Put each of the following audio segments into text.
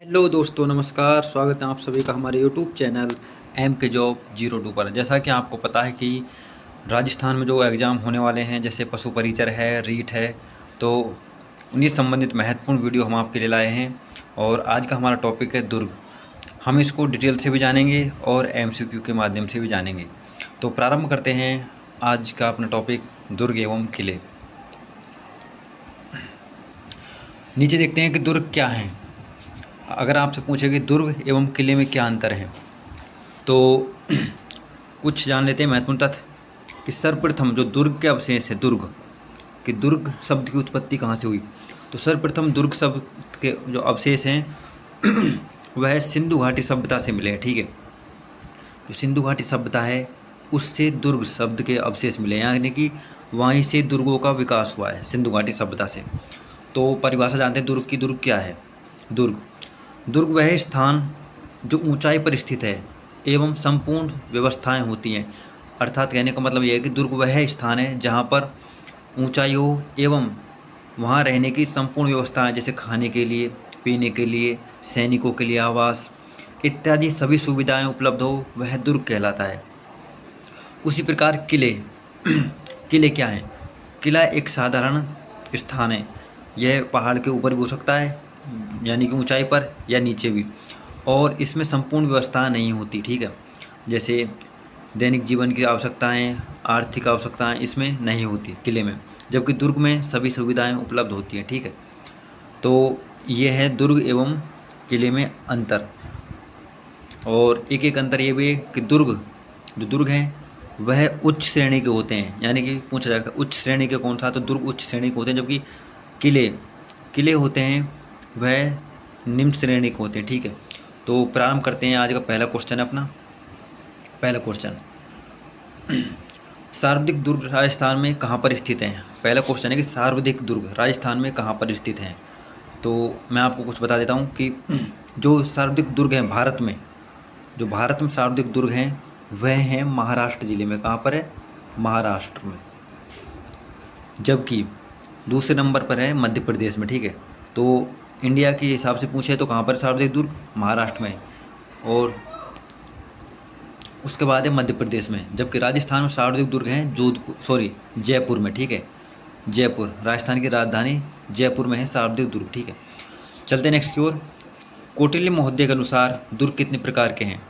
Hello दोस्तों, नमस्कार। स्वागत है आप सभी का हमारे यूट्यूब चैनल एम के जॉब 02 पर। जैसा कि आपको पता है कि राजस्थान में जो एग्ज़ाम होने वाले हैं, जैसे पशु परिचर है, रीट है, तो उन्हीं संबंधित महत्वपूर्ण वीडियो हम आपके लिए लाए हैं। और आज का हमारा टॉपिक है दुर्ग। हम इसको डिटेल से भी जानेंगे और एमसीक्यू के माध्यम से भी जानेंगे। तो प्रारंभ करते हैं आज का अपना टॉपिक, दुर्ग एवं किले। नीचे देखते हैं कि दुर्ग क्या हैं। अगर आपसे पूछे कि दुर्ग एवं किले में क्या अंतर है, तो कुछ जान लेते हैं महत्वपूर्ण तथ्य कि सर्वप्रथम जो दुर्ग के अवशेष है, दुर्ग शब्द की उत्पत्ति कहाँ से हुई। तो सर्वप्रथम दुर्ग शब्द के जो अवशेष हैं वह सिंधु घाटी सभ्यता से मिले हैं। ठीक है, जो सिंधु घाटी सभ्यता है उससे दुर्ग शब्द के अवशेष मिले हैं, यानी कि वहीं से दुर्गों का विकास हुआ है, सिंधु घाटी सभ्यता से। तो परिभाषा जानते हैं दुर्ग की। दुर्ग क्या है? दुर्ग दुर्ग वह स्थान जो ऊंचाई पर स्थित है एवं संपूर्ण व्यवस्थाएं होती हैं। अर्थात कहने का मतलब यह है कि दुर्ग वह स्थान है जहां पर ऊंचाई हो एवं वहां रहने की संपूर्ण व्यवस्थाएं, जैसे खाने के लिए, पीने के लिए, सैनिकों के लिए आवास इत्यादि सभी सुविधाएं उपलब्ध हो, वह दुर्ग कहलाता है। उसी प्रकार किले किले क्या हैं? किला एक साधारण स्थान है। यह पहाड़ के ऊपर भी हो सकता है, यानी कि ऊंचाई पर, या नीचे भी। और इसमें संपूर्ण व्यवस्था नहीं होती। ठीक है, जैसे दैनिक जीवन की आवश्यकताएं, आर्थिक आवश्यकताएं इसमें नहीं होती किले में, जबकि दुर्ग में सभी सुविधाएं उपलब्ध होती हैं। ठीक है, तो ये है दुर्ग एवं किले में अंतर। और एक एक अंतर ये भी है कि दुर्ग हैं वह उच्च श्रेणी के होते हैं, यानी कि पूछा जाता है उच्च श्रेणी के कौन सा, तो दुर्ग उच्च श्रेणी के होते हैं, जबकि किले किले होते हैं वह निम्न श्रेणी के होते हैं। ठीक है, तो प्रारंभ करते हैं। आज का पहला क्वेश्चन है अपना। पहला क्वेश्चन, सर्वाधिक दुर्ग राजस्थान में कहाँ पर स्थित हैं? पहला क्वेश्चन है कि सर्वाधिक दुर्ग राजस्थान में कहाँ पर स्थित हैं। तो मैं आपको कुछ बता देता हूँ कि जो सर्वाधिक दुर्ग हैं भारत में, जो भारत में सर्वाधिक दुर्ग हैं वह हैं महाराष्ट्र जिले में। कहाँ पर है? महाराष्ट्र में। जबकि दूसरे नंबर पर है मध्य प्रदेश में। ठीक है, तो इंडिया के हिसाब से पूछे तो कहाँ पर सर्वाधिक दुर्ग? महाराष्ट्र में। और उसके बाद है मध्य प्रदेश में। जबकि राजस्थान में सर्वाधिक दुर्ग हैं जयपुर में। ठीक है, जयपुर राजस्थान की राजधानी जयपुर में है सर्वाधिक दुर्ग। ठीक है, चलते नेक्स्ट की ओर। कौटिल्य महोदय के अनुसार दुर्ग कितने प्रकार के हैं?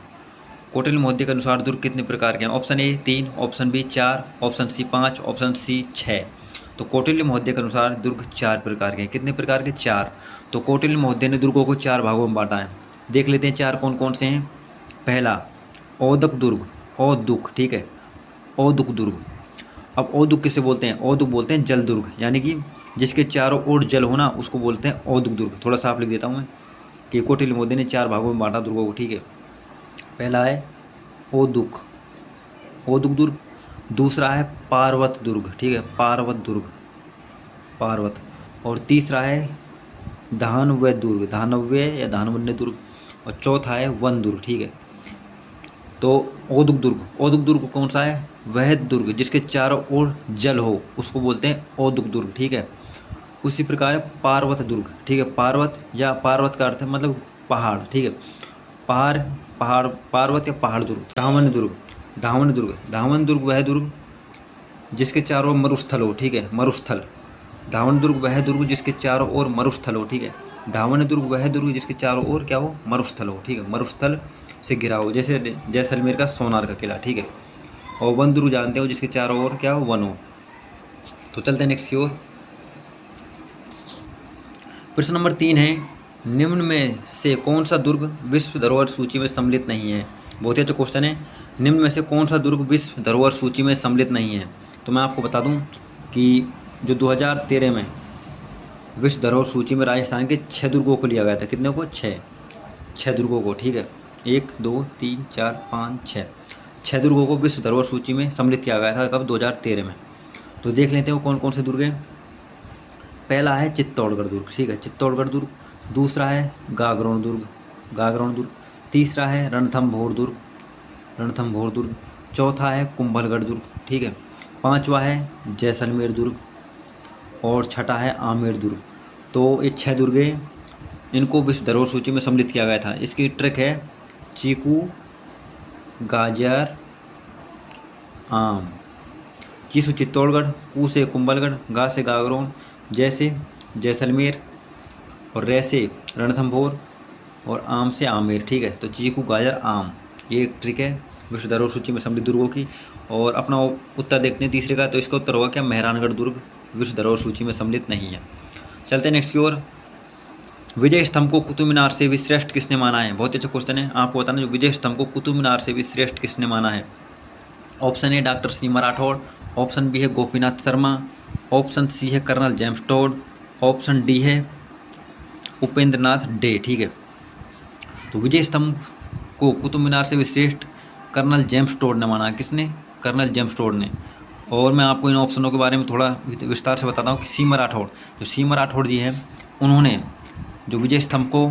कौटिल्य महोदय के अनुसार दुर्ग कितने प्रकार के हैं? Option A 3, option B 4, option C 5, option C 6। तो कौटिल्य महोदय के अनुसार दुर्ग 4 प्रकार के हैं। कितने प्रकार के? 4। तो कौटिल्य महोदय ने दुर्गों को 4 भागों में बांटा है। देख लेते हैं 4 कौन कौन से हैं। पहला औदक दुर्ग, औदुक। ठीक है, औदुक दुर्ग। अब औदुक किसे बोलते हैं? औदुक बोलते हैं जल दुर्ग, यानी कि जिसके चारों ओर जल होना उसको बोलते हैं औदुक दुर्ग। थोड़ा साफ लिख देता हूँ मैं कि कौटिल्य महोदय ने 4 भागों में बांटा दुर्गों को। ठीक है, पहला है औदुक, औदुक दुर्ग। दूसरा है पार्वत दुर्ग। ठीक है, पार्वत दुर्ग, पार्वत। और तीसरा है धानव्य दुर्ग, धानव्य या धानवन्य दुर्ग। और चौथा है वन दुर्ग। ठीक है, तो औदुक दुर्ग कौन सा है? वह दुर्ग जिसके चारों ओर जल हो उसको बोलते हैं औदुक दुर्ग। ठीक है, उसी प्रकार है पार्वत दुर्ग। ठीक है, पार्वत या पार्वत का अर्थ है मतलब पहाड़। ठीक है, पहाड़, पहाड़, पार्वत या पहाड़ दुर्ग। धावन दुर्ग, धावन दुर्ग वह दुर्ग जिसके चारों ओर मरुस्थल हो। ठीक है, मरुस्थल। धावन दुर्ग वह दुर्ग जिसके चारों ओर मरुस्थल हो। ठीक है, धावन दुर्ग वह दुर्ग जिसके चारों ओर क्या हो? मरुस्थल हो। ठीक है, मरुस्थल से घिरा हो, जैसे जैसलमेर का सोनार का किला। ठीक है, और वन दुर्ग जानते हो जिसके चारों ओर क्या हो? वन हो। तो चलते हैं नेक्स्ट की ओर। प्रश्न नंबर 3 है, निम्न में से कौन सा दुर्ग विश्व धरोहर सूची में सम्मिलित नहीं है? बहुत ही अच्छा क्वेश्चन है। निम्न में से कौन सा दुर्ग विश्व धरोहर सूची में सम्मिलित नहीं है? तो मैं आपको बता दूं कि जो 2013 में विश्व धरोहर सूची में राजस्थान के 6 दुर्गों को लिया गया था। कितने को? 6 दुर्गों को। ठीक है, 1 2 3 4 5 6 दुर्गों को विश्व धरोहर सूची में सम्मिलित किया गया था। कब? 2013 में। तो देख लेते हैं कौन कौन से दुर्ग हैं। पहला है चित्तौड़गढ़ दुर्ग। ठीक है, चित्तौड़गढ़ दुर्ग। दूसरा है गागरोन दुर्ग। तीसरा है रणथंभौर दुर्ग। चौथा है कुंभलगढ़ दुर्ग। ठीक है, पांचवा है जैसलमेर दुर्ग और छठा है आमेर दुर्ग। तो ये 6 दुर्ग हैं इनको विश्व धरोहर सूची में सम्मिलित किया गया था। इसकी ट्रिक है चीकू, गाजर, आम। ची से चित्तौड़गढ़, कू से कुंभलगढ़, गा से गागरोन, जै से जैसलमेर और रे से रणथंभौर और आम से आमेर। ठीक है, तो चीकू, गाजर, आम, ये एक ट्रिक है विश्व धरोहर सूची में सम्मिलित दुर्गों की। और अपना उत्तर देखते हैं तीसरे का, तो इसका उत्तर होगा क्या, मेहरानगढ़ दुर्ग विश्व धरोहर सूची में सम्मिलित नहीं है। चलते हैं नेक्स्ट की ओर। विजय स्तंभ को कुतुब मीनार से भी श्रेष्ठ किसने माना है? बहुत अच्छा क्वेश्चन है, आपको बताना जो विजय स्तंभ को कुतुब मीनार से भी श्रेष्ठ किसने माना है। Option A doctor Seema Rathore, option B है गोपीनाथ शर्मा, ऑप्शन सी है colonel James Tod, option D है उपेंद्र नाथ डे। ठीक है, तो विजय स्तंभ को कुतुब मीनार से भी श्रेष्ठ कर्नल जेम्स टोड ने माना। किसने? कर्नल जेम्स टोड ने। और मैं आपको इन ऑप्शनों के बारे में थोड़ा विस्तार से बताता हूँ कि सीमा राठौड़, जो सीमा राठौड़ जी हैं, उन्होंने जो विजय स्तंभ को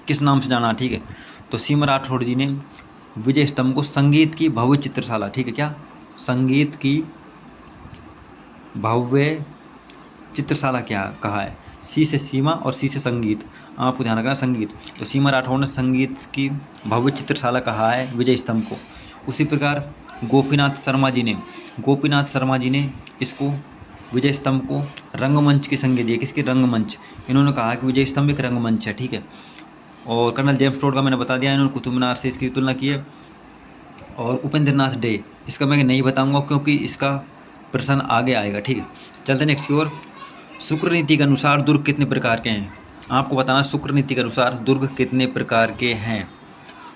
किस नाम से जाना। ठीक है, तो सीमा राठौड़ जी ने विजय स्तंभ को संगीत की भव्य चित्रशाला, ठीक है क्या, संगीत की भव्य चित्रशाला क्या कहा है। सी से सीमा और सी से संगीत, आपको ध्यान रखना संगीत। तो सीमा राठौड़ ने संगीत की भव्य चित्रशाला कहा है विजय स्तंभ को। उसी प्रकार गोपीनाथ शर्मा जी ने इसको विजय स्तंभ को रंगमंच की संज्ञा दी है। किसकी? रंगमंच। इन्होंने कहा कि विजय स्तंभ एक रंगमंच है। ठीक है, और कर्नल जेम्स टोड का मैंने बता दिया, इन्होंने कुतुब मीनार से इसकी तुलना की है। और उपेंद्र नाथ डे, इसका मैं नहीं बताऊंगा क्योंकि इसका प्रश्न आगे आएगा। ठीक है, चलते नेक्स्ट की ओर। शुक्र नीति के अनुसार दुर्ग कितने प्रकार के हैं? आपको बताना शुक्र नीति के अनुसार दुर्ग कितने प्रकार के हैं।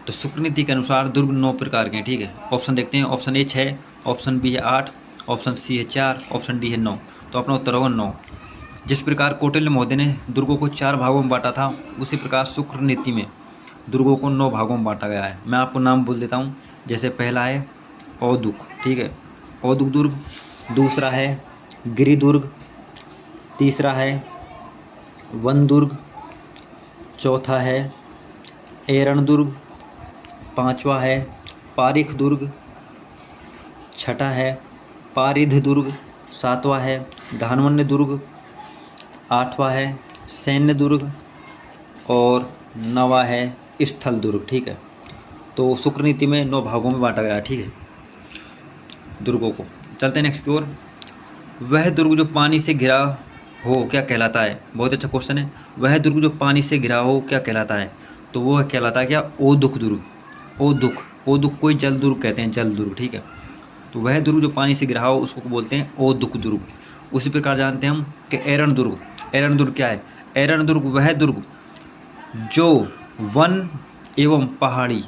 तो शुक्र नीति के अनुसार दुर्ग 9 प्रकार के हैं। ठीक है, ऑप्शन देखते हैं। ऑप्शन ए 6, ऑप्शन बी है 8, ऑप्शन सी है 4, ऑप्शन डी है 9। तो अपना उत्तर होगा 9। जिस प्रकार कौटिल्य महोदय ने दुर्गों को 4 भागों में बांटा था, उसी प्रकार शुक्र नीति में दुर्गों को 9 भागों में बांटा गया है। मैं आपको नाम बोल देता हूँ। जैसे पहला है औदुक, ठीक है, औदुक दुर्ग। दूसरा है गिरि दुर्ग। तीसरा है वन दुर्ग। चौथा है एरण दुर्ग। पांचवा है पारिख दुर्ग। छठा है पारिध दुर्ग। सातवां है धानवन्य दुर्ग। आठवां है सैन्य दुर्ग और नवा है स्थल दुर्ग। ठीक है, तो शुक्र नीति में 9 भागों में बांटा गया। ठीक है, दुर्गों को। चलते हैं नेक्स्ट की ओर। वह दुर्ग जो पानी से घिरा हो क्या कहलाता है? बहुत अच्छा क्वेश्चन है। वह दुर्ग जो पानी से घिरा हो क्या कहलाता है? तो वो कहलाता है क्या? ओदुक दुर्ग। ओदुक कोई जल दुर्ग कहते हैं, जल दुर्ग। ठीक है, तो वह दुर्ग जो पानी से घिरा हो उसको बोलते हैं ओदुक दुर्ग। उसी प्रकार जानते हैं हम कि एरण दुर्ग। एरण दुर्ग क्या है? एरण दुर्ग वह दुर्ग जो वन एवं पहाड़ी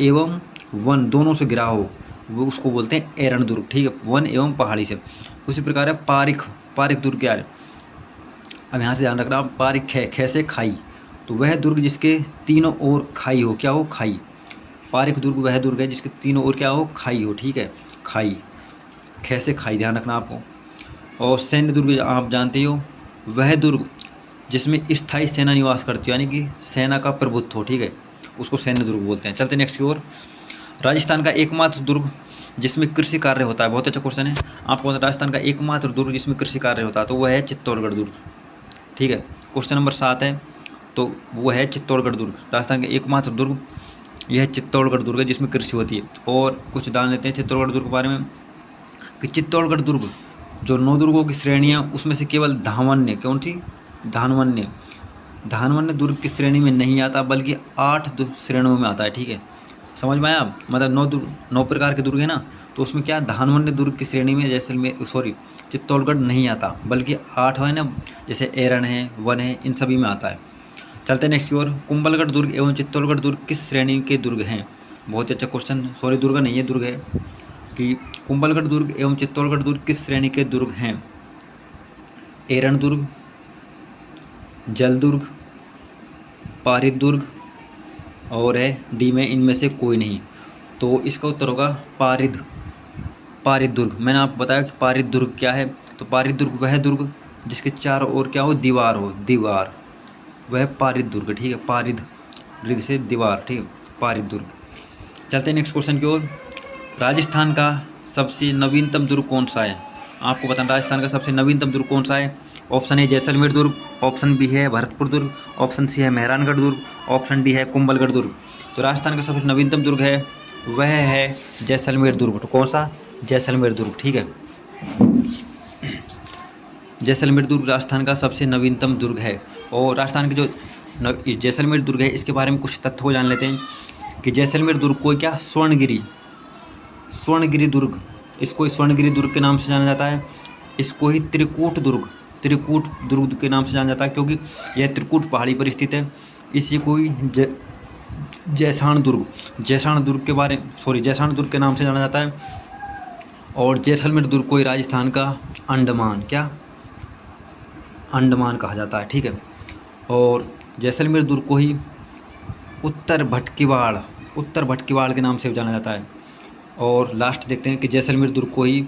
एवं वन दोनों से घिरा हो, वो उसको बोलते हैं एरण दुर्ग। ठीक है, वन एवं पहाड़ी से। उसी प्रकार है पारिख दुर्ग क्या है? अब यहाँ से ध्यान रखना, पारिख खे से खाई, तो वह दुर्ग जिसके तीनों ओर खाई हो, क्या हो? खाई। पारिख दुर्ग वह दुर्ग है जिसके तीनों ओर क्या हो? खाई हो। ठीक है, खाई, खे से खाई, ध्यान रखना आपको। और सैन्य दुर्ग आप जानते हो, वह दुर्ग जिसमें स्थायी सेना निवास करती हो, यानी कि सेना का प्रभुत्व हो। ठीक है, उसको सैन्य दुर्ग बोलते हैं। चलते नेक्स्ट की ओर। राजस्थान का एकमात्र दुर्ग जिसमें कृषि कार्य होता है। बहुत अच्छा क्वेश्चन है। आपको राजस्थान का एकमात्र दुर्ग जिसमें कृषि कार्य होता है, तो वह है चित्तौड़गढ़ दुर्ग। ठीक है, क्वेश्चन नंबर 7 है, तो वो है चित्तौड़गढ़ दुर्ग। राजस्थान का एकमात्र दुर्ग यह चित्तौड़गढ़ दुर्ग है जिसमें कृषि होती है। और कुछ जान लेते हैं चित्तौड़गढ़ दुर्ग के बारे में कि चित्तौड़गढ़ दुर्ग जो 9 दुर्गों की श्रेणियाँ, उसमें से केवल धानवन्य, कौन सी? धानवन्य दुर्ग की श्रेणी में नहीं आता, बल्कि 8 श्रेणियों में आता है। ठीक है, समझ में आया? मतलब 9 प्रकार के दुर्ग है ना, तो उसमें क्या धानवन्य दुर्ग की श्रेणी में चित्तौड़गढ़ नहीं आता, बल्कि 8 है ना, जैसे एरण है, वन है, इन सभी में आता है। चलते हैं नेक्स्ट की ओर। कुंभलगढ़ दुर्ग एवं चित्तौड़गढ़ दुर्ग किस श्रेणी के दुर्ग हैं? बहुत अच्छा क्वेश्चन। दुर्ग नहीं है, दुर्ग है कि कुंभलगढ़ दुर्ग एवं चित्तौड़गढ़ दुर्ग किस श्रेणी के दुर्ग हैं? एरण दुर्ग, जल दुर्ग, पारित दुर्ग और है डी में इनमें से कोई नहीं। तो इसका उत्तर होगा पारित दुर्ग। मैंने आपको बताया कि पारित दुर्ग क्या है। तो पारित दुर्ग वह दुर्ग जिसके चारों ओर क्या हो? दीवार, वह पारित दुर्ग। ठीक है, पारित रिद से दीवार। ठीक है, पारित दुर्ग। चलते हैं नेक्स्ट क्वेश्चन की ओर। राजस्थान का सबसे नवीनतम दुर्ग कौन सा है? आपको बताना राजस्थान का सबसे नवीनतम दुर्ग कौन सा है। ऑप्शन ए जैसलमेर दुर्ग, ऑप्शन बी है भरतपुर दुर्ग, ऑप्शन सी है मेहरानगढ़ दुर्ग, ऑप्शन डी है कुंभलगढ़ दुर्ग। तो राजस्थान का सबसे नवीनतम दुर्ग है वह है जैसलमेर दुर्ग। तो कौन सा? जैसलमेर दुर्ग, ठीक है। जैसलमेर दुर्ग राजस्थान का सबसे नवीनतम दुर्ग है। और राजस्थान के जो जैसलमेर दुर्ग है इसके बारे में कुछ तथ्य को जान लेते हैं कि जैसलमेर दुर्ग को क्या स्वर्णगिरी दुर्ग, इसको स्वर्णगिरी दुर्ग के नाम से जाना जाता है। इसको ही त्रिकूट दुर्ग के नाम से जाना जाता है क्योंकि यह त्रिकूट पहाड़ी पर स्थित है। इसी को ही जैसाण दुर्ग के नाम से जाना जाता है। और जैसलमेर दुर्ग को ही राजस्थान का अंडमान कहा जाता है, ठीक है। और जैसलमेर दुर्ग को ही उत्तर भटकीवाड़ के नाम से जाना जाता है। और लास्ट देखते हैं कि जैसलमेर दुर्ग को ही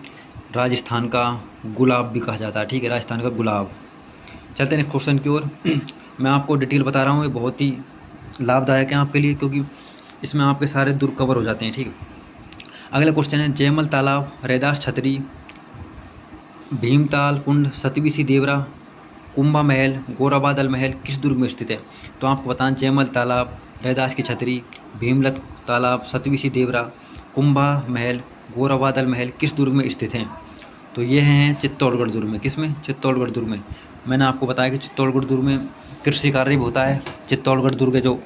राजस्थान का गुलाब भी कहा जाता है, ठीक है, राजस्थान का गुलाब। चलते हैं नेक्स्ट क्वेश्चन की ओर। मैं आपको डिटेल बता रहा हूँ, ये बहुत ही लाभदायक है आपके लिए क्योंकि इसमें आपके सारे दुर्ग कवर हो जाते हैं, ठीक है। अगला क्वेश्चन है जयमल तालाब, रैदास छतरी, भीमताल कुंड, सतविसी देवरा, कुंभा महल, गोरा बादल महल किस दुर्ग में स्थित है? तो आपको बताएं जयमल तालाब, रैदास की छतरी, भीमलत तालाब, सतविसी देवरा, कुंभा महल, गोरा बादल महल किस दुर्ग में स्थित हैं? तो ये हैं चित्तौड़गढ़ दुर्ग में। किस में? चित्तौड़गढ़ दुर्ग में। मैंने आपको बताया कि चित्तौड़गढ़ दुर्ग में कृषि कार्य भी होता है। चित्तौड़गढ़ दुर्ग है जो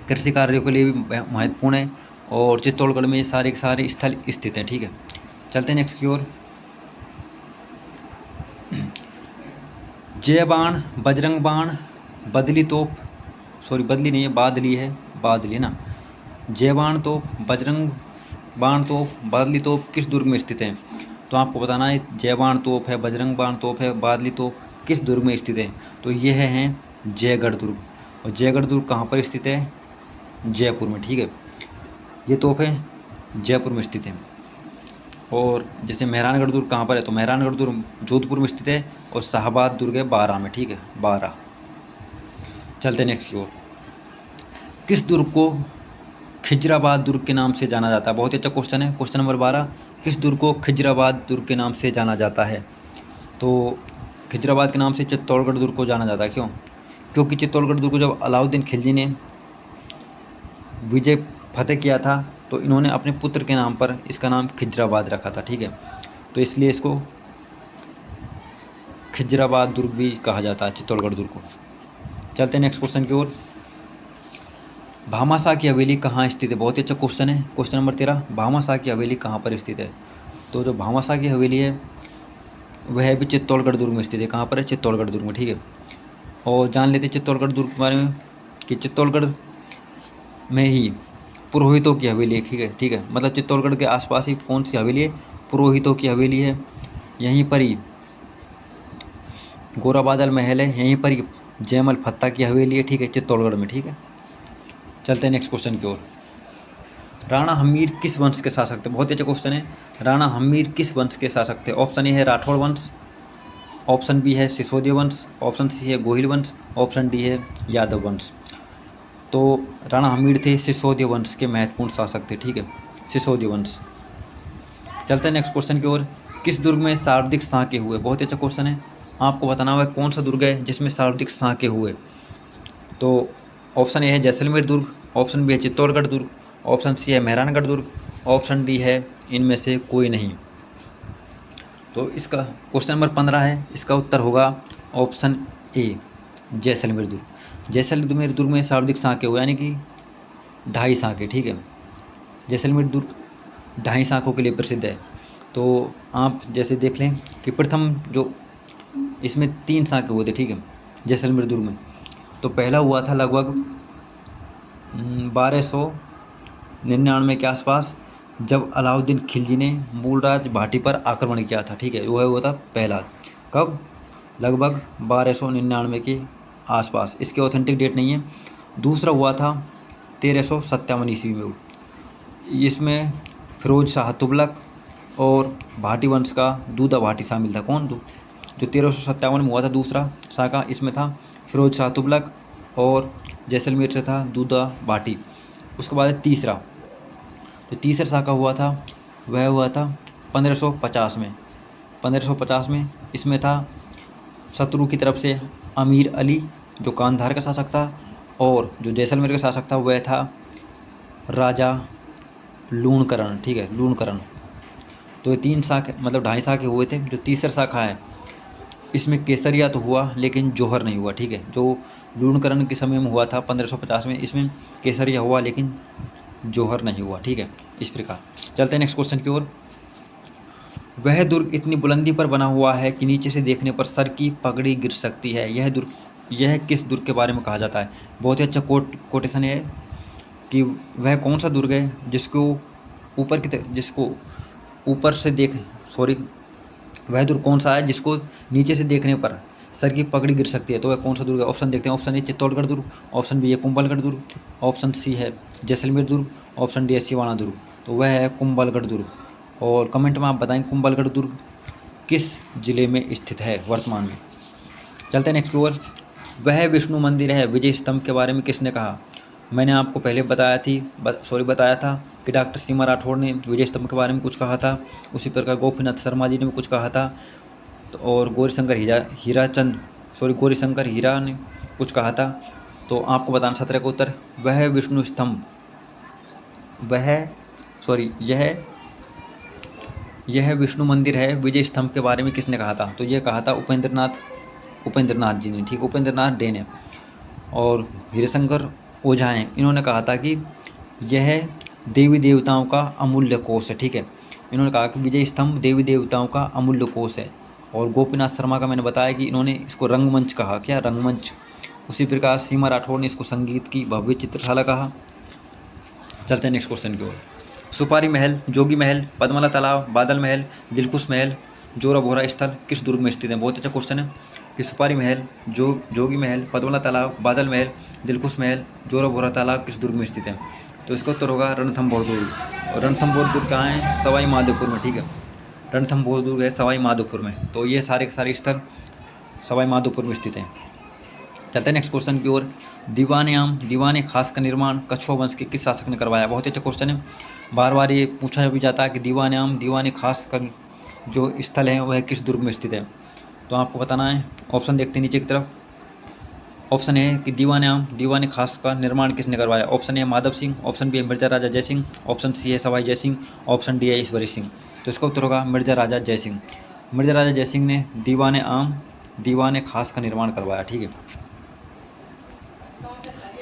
कृषि कार्यों के लिए भी महत्वपूर्ण है और चित्तौड़गढ़ में सारे के सारे स्थल स्थित हैं, ठीक है। चलते हैं नेक्स्ट की ओर। जय बाण, बजरंग बाण, बदली तोप, बदली नहीं है, बादली ना। जय बाण तोप, बजरंग बाण तोप, बादली तोप किस दुर्ग में स्थित हैं? तो आपको बताना है जय बाण तोप है, बजरंग बाण तोप है, बादली तोप किस दुर्ग में स्थित है? तो ये हैं जयगढ़ दुर्ग। और जयगढ़ दुर्ग कहाँ पर स्थित है? जयपुर में, ठीक है। ये तोप है जयपुर में स्थित है। और जैसे मेहरानगढ़ दुर्ग कहाँ पर है? तो मेहरानगढ़ दुर्ग जोधपुर में स्थित है और शाहबाद दुर्ग है बारा में, ठीक है, बारा। चलते हैं नेक्स्ट की ओर। किस दुर्ग को खिजराबाद दुर्ग के नाम से जाना जाता है? बहुत ही अच्छा क्वेश्चन है। क्वेश्चन नंबर 12, किस दुर्ग को खिजराबाद दुर्ग के नाम से जाना जाता है? तो खिजराबाद के नाम से चित्तौड़गढ़ दुर्ग को जाना जाता है। क्यों? क्योंकि चित्तौड़गढ़ दुर्ग को जब अलाउद्दीन खिलजी ने विजय फतेह किया था तो इन्होंने अपने पुत्र के नाम पर इसका नाम खिजराबाद रखा था, ठीक है। तो इसलिए इसको खिजराबाद दुर्ग भी कहा जाता है, चित्तौड़गढ़ दुर्ग को। चलते हैं नेक्स्ट क्वेश्चन की ओर। भामाशाह की हवेली कहाँ स्थित है? बहुत ही अच्छा क्वेश्चन है। क्वेश्चन नंबर 13, भामाशाह की हवेली कहाँ पर स्थित है? तो जो भामाशाह की हवेली है वह भी चित्तौड़गढ़ दुर्ग में स्थित है। कहाँ पर है? चित्तौड़गढ़ दुर्ग में, ठीक है। और जान लेते हैं चित्तौड़गढ़ दुर्ग के बारे में कि चित्तौड़गढ़ में ही पुरोहितों की हवेली है, ठीक है। मतलब चित्तौड़गढ़ के आसपास ही कौन सी हवेली है? पुरोहितों की हवेली है। यहीं पर ही गोरा बादल महल है, यहीं पर ही जयमल फत्ता की हवेली है, ठीक है, चित्तौड़गढ़ में, ठीक है। चलते हैं नेक्स्ट क्वेश्चन की ओर। राणा हम्मीर किस वंश के शासक थे? बहुत ही अच्छा क्वेश्चन है। राणा हम्मीर किस वंश के शासक थे? ऑप्शन ए है राठौड़ वंश, ऑप्शन बी है सिसोदिया वंश, ऑप्शन सी है गोहिल वंश, ऑप्शन डी है यादव वंश। तो राणा हम्मीर थे सिसोदिया वंश के महत्वपूर्ण शासक थे, ठीक है, सिसोदिया वंश। चलते हैं नेक्स्ट क्वेश्चन की ओर। किस दुर्ग में सर्वाधिक साके हुए? बहुत ही अच्छा क्वेश्चन है। आपको बताना होगा कौन सा दुर्ग है जिसमें सर्वाधिक साके हुए। तो ऑप्शन ए है जैसलमेर दुर्ग, ऑप्शन बी है चित्तौड़गढ़ दुर्ग, ऑप्शन सी है मेहरानगढ़ दुर्ग, ऑप्शन डी है इनमें से कोई नहीं। तो इसका क्वेश्चन नंबर 15 है, इसका उत्तर होगा ऑप्शन ए जैसलमेर दुर्ग। जैसलमेर दुर्ग में सर्वाधिक साके हुए यानी कि 2.5 साके, ठीक है। जैसलमेर दुर्ग 2.5 साकों के लिए प्रसिद्ध है। तो आप जैसे देख लें कि प्रथम जो इसमें 3 साके हुए थे, ठीक है, जैसलमेर दुर्ग में। तो पहला हुआ था लगभग 1299 के आसपास जब अलाउद्दीन खिलजी ने मूलराज भाटी पर आक्रमण किया था, ठीक है, वह हुआ था पहला। कब? लगभग 1299 के आसपास। इसके ऑथेंटिक डेट नहीं है। दूसरा हुआ था 1357 ईस्वी में। इसमें फिरोज शाह तुगलक और भाटी वंश का दूधा भाटी शामिल था। कौन? जो 1357 में हुआ था दूसरा शाखा, इसमें था फिरोज शाह तुगलक और जैसलमेर से था दूधा भाटी। उसके बाद तीसरा, जो तीसरा शाखा हुआ था वह हुआ था 1550 में। 1550 में। इसमें था शत्रु की तरफ से अमीर अली जो कांधार का शासक था, और जो जैसलमेर का शासक था वह था राजा लूणकरण, ठीक है, लूणकरण। तो ये 3 शाखे मतलब 2.5 शाखे हुए थे। जो तीसरा शाखा है इसमें केसरिया तो हुआ लेकिन जौहर नहीं हुआ, ठीक है। जो लूणकरण के समय में हुआ था 1550 में, इसमें केसरिया हुआ लेकिन जौहर नहीं हुआ, ठीक है। इस प्रकार चलते हैं नेक्स्ट क्वेश्चन की ओर। वह दुर्ग इतनी बुलंदी पर बना हुआ है कि नीचे से देखने पर सर की पगड़ी गिर सकती है। यह किस दुर्ग के बारे में कहा जाता है? बहुत ही अच्छा कोटेशन है कि वह कौन सा दुर्ग है जिसको जिसको ऊपर से देख सॉरी वह दुर्ग कौन सा है जिसको नीचे से देखने पर सर की पगड़ी गिर सकती है? तो वह कौन सा दुर्ग है? ऑप्शन देखते हैं। ऑप्शन ए चित्तौड़गढ़ दुर्ग, ऑप्शन बी है कुंभलगढ़ दुर्ग, ऑप्शन सी है जैसलमेर दुर्ग, ऑप्शन डी है सिवाना दुर्ग। तो वह है कुंभलगढ़ दुर्ग। और कमेंट में आप बताएं कुंभलगढ़ दुर्ग किस जिले में स्थित है वर्तमान में। चलते हैं नेक्स्ट की ओर। वह विष्णु मंदिर है विजय स्तंभ के बारे में किसने कहा? मैंने आपको पहले बताया था कि डॉक्टर सीमा राठौड़ ने विजय स्तंभ के बारे में कुछ कहा था। उसी प्रकार गोपीनाथ शर्मा जी ने भी कुछ कहा था, और गौरीशंकर हीरा ने कुछ कहा था। तो आपको बताना 17 का उत्तर। वह विष्णु स्तंभ यह विष्णु मंदिर है विजय स्तंभ के बारे में किसने कहा था? तो यह कहा था उपेंद्रनाथ जी ने, ठीक, उपेंद्रनाथ डे ने। और हीराशंकर ओझा हैं, इन्होंने कहा था कि यह देवी देवताओं का अमूल्य कोष है, ठीक है। इन्होंने कहा कि विजय स्तंभ देवी देवताओं का अमूल्य कोष है। और गोपीनाथ शर्मा का मैंने बताया कि इन्होंने इसको रंगमंच कहा, क्या रंगमंच। उसी प्रकार सीमा राठौड़ ने इसको संगीत की भव्य चित्रशाला कहा। चलते हैं नेक्स्ट क्वेश्चन की ओर। सुपारी महल, जोगी महल, पद्मला तालाब, बादल महल, दिलकुश महल, जोरा बोहरा स्थल किस दुर्ग में स्थित है? बहुत अच्छा क्वेश्चन है कि सुपारी महल, जोगी महल, पद्मला तालाब, बादल महल, दिलकुश महल, जोरा बोहरा तालाब किस दुर्ग में स्थित है? तो इसका उत्तर होगा रणथंभौर दुर्ग। और रणथंभौर दुर्ग कहाँ है? सवाई माधोपुर में, ठीक है। रणथंभौर दुर्ग है सवाई माधोपुर में। तो ये सारे के सारे स्थल सवाई माधोपुर में स्थित हैं। चलते हैं नेक्स्ट क्वेश्चन की ओर। दीवाने खास का निर्माण कछुआ वंश के किस शासक ने करवाया? बहुत ही अच्छा क्वेश्चन है, बार बार ये पूछा भी जाता है कि दीवाने खास का जो स्थल है वह किस दुर्ग में स्थित है। तो आपको बताना है। ऑप्शन देखते हैं नीचे की तरफ। ऑप्शन है कि दीवाने खास का निर्माण किसने करवाया? Option A Madhav Singh, option B है मिर्जा राजा जयसिंह, ऑप्शन सी है सवाई जयसिंह, ऑप्शन डी है ईश्वरी सिंह। तो इसका उत्तर होगा मिर्जा राजा जयसिंह। मिर्जा राजा जयसिंह ने दीवाने खास का निर्माण करवाया, ठीक है।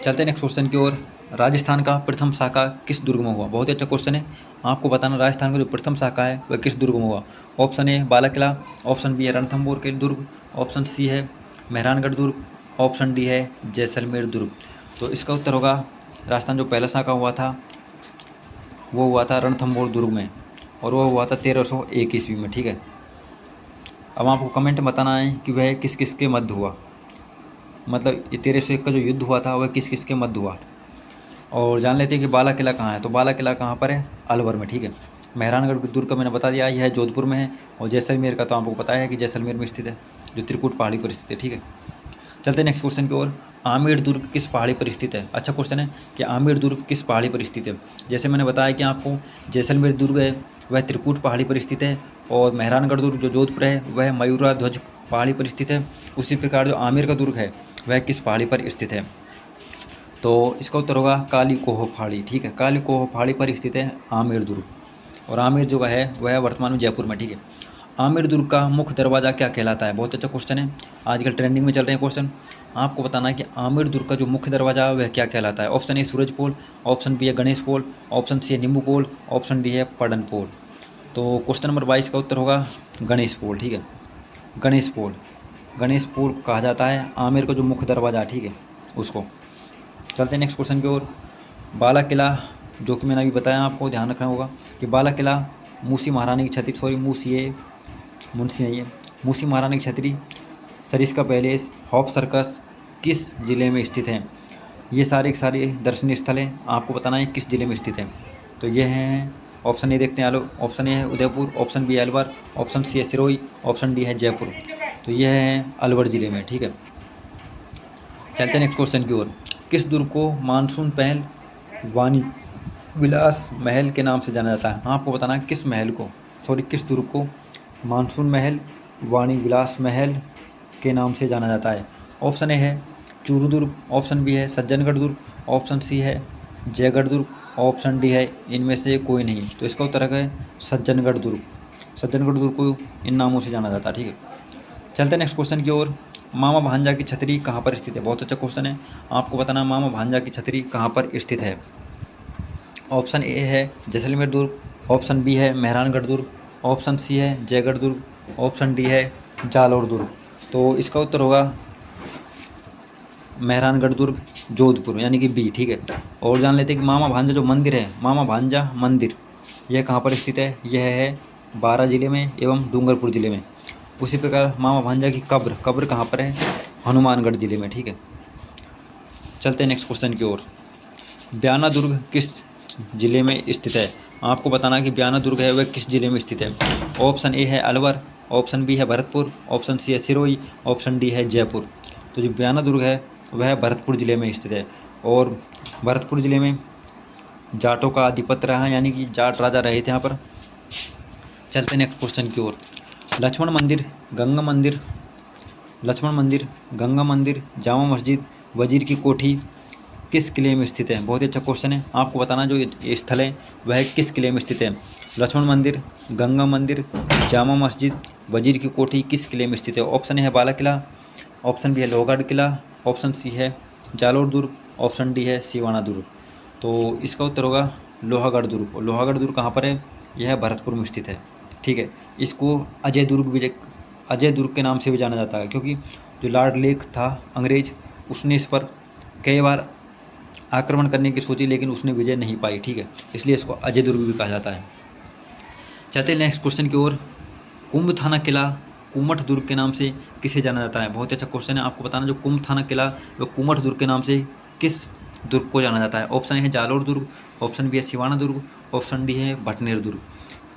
चलते हैं नेक्स्ट क्वेश्चन की ओर। राजस्थान का प्रथम शाखा किस दुर्ग में हुआ? बहुत ही अच्छा क्वेश्चन है, आपको बताना राजस्थान का जो प्रथम शाखा है वह किस दुर्ग में हुआ। Option A Bala Qila, option B है रणथंभौर के दुर्ग, ऑप्शन सी है मेहरानगढ़ दुर्ग, ऑप्शन डी है जैसलमेर दुर्ग। तो इसका उत्तर होगा राजस्थान जो पहला शाखा हुआ था वो हुआ था रणथंभौर दुर्ग में, और वह हुआ था 1301 ईस्वी में, ठीक है। अब आपको कमेंट में बताना है कि वह किस किस के मध्य हुआ, मतलब ये 1301 का जो युद्ध हुआ था वह किस किस के मध्य हुआ। और जान लेते हैं कि बाला किला कहाँ है। तो बाला किला कहाँ पर है? अलवर में, ठीक है। मेहरानगढ़ दुर्ग का मैंने बता दिया, यह जोधपुर में है। और जैसलमेर का तो आपको पता है कि जैसलमेर में स्थित है, जो त्रिकुट पहाड़ी पर स्थित है, ठीक है। चलते हैं नेक्स्ट क्वेश्चन की ओर। आमेर दुर्ग किस पहाड़ी पर स्थित है? अच्छा क्वेश्चन है कि आमेर दुर्ग किस पहाड़ी पर स्थित है। जैसे मैंने बताया कि आपको जैसलमेर दुर्ग है वह त्रिकुट पहाड़ी पर स्थित है, और मेहरानगढ़ दुर्ग जो जोधपुर है वह मयूरा ध्वज पहाड़ी पर स्थित है। उसी प्रकार जो आमेर का दुर्ग है वह किस पहाड़ी पर स्थित है? तो इसका उत्तर होगा काली कोह पहाड़ी, ठीक है। काली कोह पहाड़ी पर स्थित है आमेर दुर्ग। और आमेर जो है वह वर्तमान में जयपुर में, ठीक है। आमेर दुर्ग का मुख्य दरवाज़ा क्या कहलाता है? बहुत अच्छा क्वेश्चन है, आजकल ट्रेंडिंग में चल रहे हैं क्वेश्चन। आपको बताना है कि आमेर दुर्ग का जो मुख्य दरवाज़ा है वह क्या कहलाता है। Option A Suraj Pol, option B है गणेश पोल, ऑप्शन सी है नींबू पोल, ऑप्शन डी है पडन पोल। तो क्वेश्चन नंबर 22 का उत्तर होगा गणेश पोल, ठीक है। गणेश पोल कहा जाता है आमेर का जो मुख्य दरवाज़ा है, ठीक है, उसको। चलते हैं नेक्स्ट क्वेश्चन की ओर। बाला किला, जो कि मैंने अभी बताया, आपको ध्यान रखना होगा कि बाला किला मूसी महारानी की छतरी मूसी महारानी की छतरी, सरिस्का पैलेस, हॉप सर्कस किस जिले में स्थित हैं? ये सारे के सारे दर्शनीय स्थल हैं, आपको बताना है किस जिले में स्थित है। तो ये हैं, ऑप्शन ए देखते हैं, ऑप्शन ए है उदयपुर, ऑप्शन बी है अलवर, ऑप्शन सी है सिरोही, ऑप्शन डी है जयपुर। तो यह है अलवर जिले में, ठीक है। चलते हैं नेक्स्ट क्वेश्चन की ओर। किस दुर्ग को मानसून महल, वाणी विलास महल के नाम से जाना जाता है? आपको बताना है किस दुर्ग को मानसून महल, वाणी विलास महल के नाम से जाना जाता है। ऑप्शन ए है चूरू दुर्ग, ऑप्शन बी है सज्जनगढ़ दुर्ग, ऑप्शन सी है जयगढ़ दुर्ग, ऑप्शन डी है इनमें से कोई नहीं। तो इसका उत्तर है सज्जनगढ़ दुर्ग। सज्जनगढ़ दुर्ग को इन नामों से जाना जाता है, ठीक है। चलते हैं नेक्स्ट क्वेश्चन की ओर। मामा भांजा की छतरी कहाँ पर स्थित है? बहुत अच्छा क्वेश्चन है, आपको बताना मामा भांजा की छतरी कहाँ पर स्थित है। ऑप्शन ए है जैसलमेर दुर्ग, ऑप्शन बी है मेहरानगढ़ दुर्ग, ऑप्शन सी है जयगढ़ दुर्ग, ऑप्शन डी है जालौर दुर्ग। तो इसका उत्तर होगा मेहरानगढ़ दुर्ग जोधपुर, यानी कि बी, ठीक है। और जान लेते हैं कि मामा भांजा जो मंदिर है, मामा भांजा मंदिर, यह कहाँ पर स्थित है? यह है बारां जिले में एवं डूंगरपुर जिले में। उसी प्रकार मामा भांजा की कब्र कहाँ पर है? हनुमानगढ़ जिले में, ठीक है। चलते हैं नेक्स्ट क्वेश्चन की ओर। ब्याना दुर्ग किस जिले में स्थित है? आपको बताना कि ब्याना दुर्ग है वह किस जिले में स्थित है। ऑप्शन ए है अलवर, ऑप्शन बी है भरतपुर, ऑप्शन सी है सिरोही, ऑप्शन डी है जयपुर। तो जो ब्याना दुर्ग है वह भरतपुर जिले में स्थित है। और भरतपुर जिले में जाटों का आधिपत्य रहा, यानी कि जाट राजा रहे थे यहाँ पर। चलते हैं नेक्स्ट क्वेश्चन की ओर। लक्ष्मण मंदिर, गंगा मंदिर, लक्ष्मण मंदिर, गंगा मंदिर, जामा मस्जिद, वजीर की कोठी किस किले में स्थित है? बहुत ही अच्छा क्वेश्चन है, आपको बताना जो ये स्थल है वह किस किले में स्थित है। लक्ष्मण मंदिर, गंगा मंदिर, जामा मस्जिद, वजीर की कोठी किस किले में स्थित है? ऑप्शन ए है बाला किला, ऑप्शन बी है लोहगढ़ किला, ऑप्शन सी है जालोर दुर्ग, ऑप्शन डी है सिवाना दुर्ग। तो इसका उत्तर होगा लोहागढ़ दुर्ग। और लोहागढ़ दुर्ग कहाँ पर है? यह है भरतपुर में स्थित है, ठीक है। इसको अजय दुर्ग के नाम से भी जाना जाता है, क्योंकि जो लॉर्ड लेक था अंग्रेज, उसने इस पर कई बार आक्रमण करने की सोची, लेकिन उसने विजय नहीं पाई, ठीक है। इसलिए इसको अजय दुर्ग भी कहा जाता है। चलते हैं नेक्स्ट क्वेश्चन की ओर। कुंभ थाना किला कुमठ दुर्ग के नाम से किसे जाना जाता है? बहुत अच्छा क्वेश्चन है, आपको बताना जो कुंभ थाना किला वो कुमठ दुर्ग के नाम से किस दुर्ग को जाना जाता है। ऑप्शन है जालोर दुर्ग, ऑप्शन बी है सिवाना दुर्ग, ऑप्शन डी है भटनेर दुर्ग।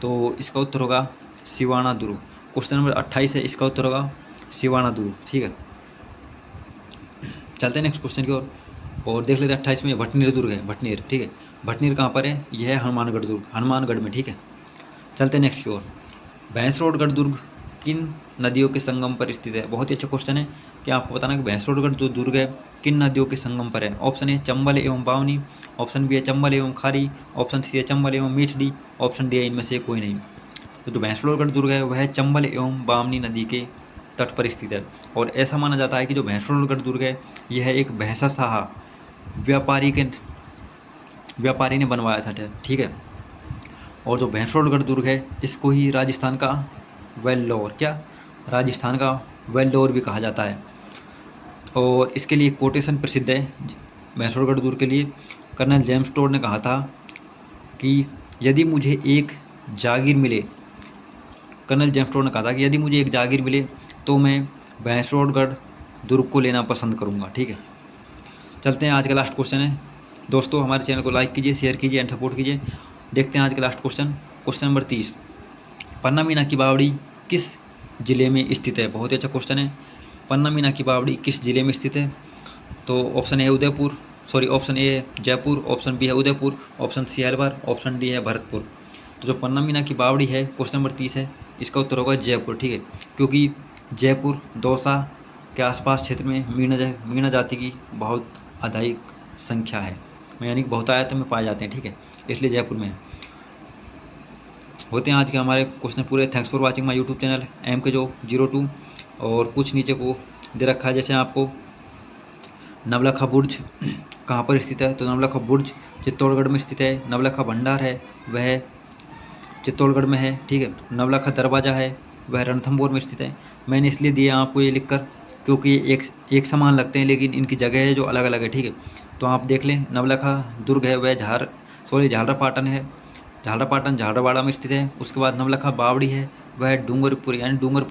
तो इसका उत्तर होगा सिवाना दुर्ग। क्वेश्चन नंबर 28 है, इसका उत्तर होगा सिवाना दुर्ग, ठीक है। चलते हैं नेक्स्ट क्वेश्चन की ओर और देख लेते हैं 28 में भटनेर दुर्ग है, भटनेर, ठीक है। भटनेर कहाँ पर है? यह है हनुमानगढ़ दुर्ग, हनुमानगढ़ में, ठीक है। चलते हैं नेक्स्ट की ओर। भैंसरोडगढ़ दुर्ग किन नदियों के संगम पर स्थित है? बहुत ही अच्छा क्वेश्चन है कि आपको बताना कि भैंसरोडगढ़ जो दुर्ग है किन नदियों के संगम पर है। ऑप्शन है चंबल एवं बावनी, ऑप्शन बी है चंबल एवं खारी, ऑप्शन सी है चंबल एवं मीठड़ी, ऑप्शन डी है इनमें से कोई नहीं। तो जो भैंसरोडगढ़ दुर्ग है वह चंबल एवं बावनी नदी के तट पर स्थित है। और ऐसा माना जाता है कि जो भैंसरोडगढ़ दुर्ग है यह एक भैंसा शाह व्यापारी ने बनवाया था, ठीक है। और जो भैंसरोडगढ़ दुर्ग है इसको ही राजस्थान का वेल्लोर भी कहा जाता है। और इसके लिए कोटेशन प्रसिद्ध है भैंसरोडगढ़ दुर्ग के लिए। कर्नल जेम्स टोड ने कहा था कि यदि मुझे एक जागीर मिले, कर्नल जेम्स टोड ने कहा था कि यदि मुझे एक जागीर मिले तो मैं भैंसरोडगढ़ दुर्ग को लेना पसंद करूंगा, ठीक है। चलते हैं, आज का लास्ट क्वेश्चन है। दोस्तों हमारे चैनल को लाइक कीजिए, शेयर कीजिए एंड सपोर्ट कीजिए। देखते हैं आज का लास्ट क्वेश्चन, क्वेश्चन नंबर 30। पन्ना मीना की बावड़ी किस जिले में स्थित है? बहुत ही अच्छा क्वेश्चन है। पन्ना मीना की बावड़ी किस जिले में स्थित है? तो option A Udaipur, option A है जयपुर, ऑप्शन बी है उदयपुर, ऑप्शन सी है अलवर, ऑप्शन डी है भरतपुर। तो जो पन्ना मीना की बावड़ी है क्वेश्चन नंबर 30 है, इसका उत्तर होगा जयपुर, ठीक है। क्योंकि जयपुर दौसा के आसपास क्षेत्र में मीणा जाति की बहुत अधिक संख्या है, यानी कि बहुतायत में पाए जाते हैं, ठीक है, इसलिए जयपुर में है। होते हैं आज के हमारे क्वेश्चन पूरे। Thanks for watching my YouTube channel MK02। और कुछ नीचे को दे रखा है, जैसे आपको नवलखा बुर्ज कहाँ पर स्थित है, तो नवलखा बुर्ज चित्तौड़गढ़ में स्थित है। नवलखा भंडार है वह चित्तौड़गढ़ में है, ठीक है। नवलखा दरवाज़ा है वह रणथंभौर में स्थित है। मैंने इसलिए दिया आपको ये लिखकर क्योंकि एक समान लगते हैं, लेकिन इनकी जगह है जो अलग अलग है, ठीक है। तो आप देख लें, नवलखा दुर्ग है वह झालरापाटन है, झालरापाटन झालरावाड़ा में स्थित है। उसके बाद नवलखा बावड़ी है वह डूंगरपुर यानी डूंगरपुर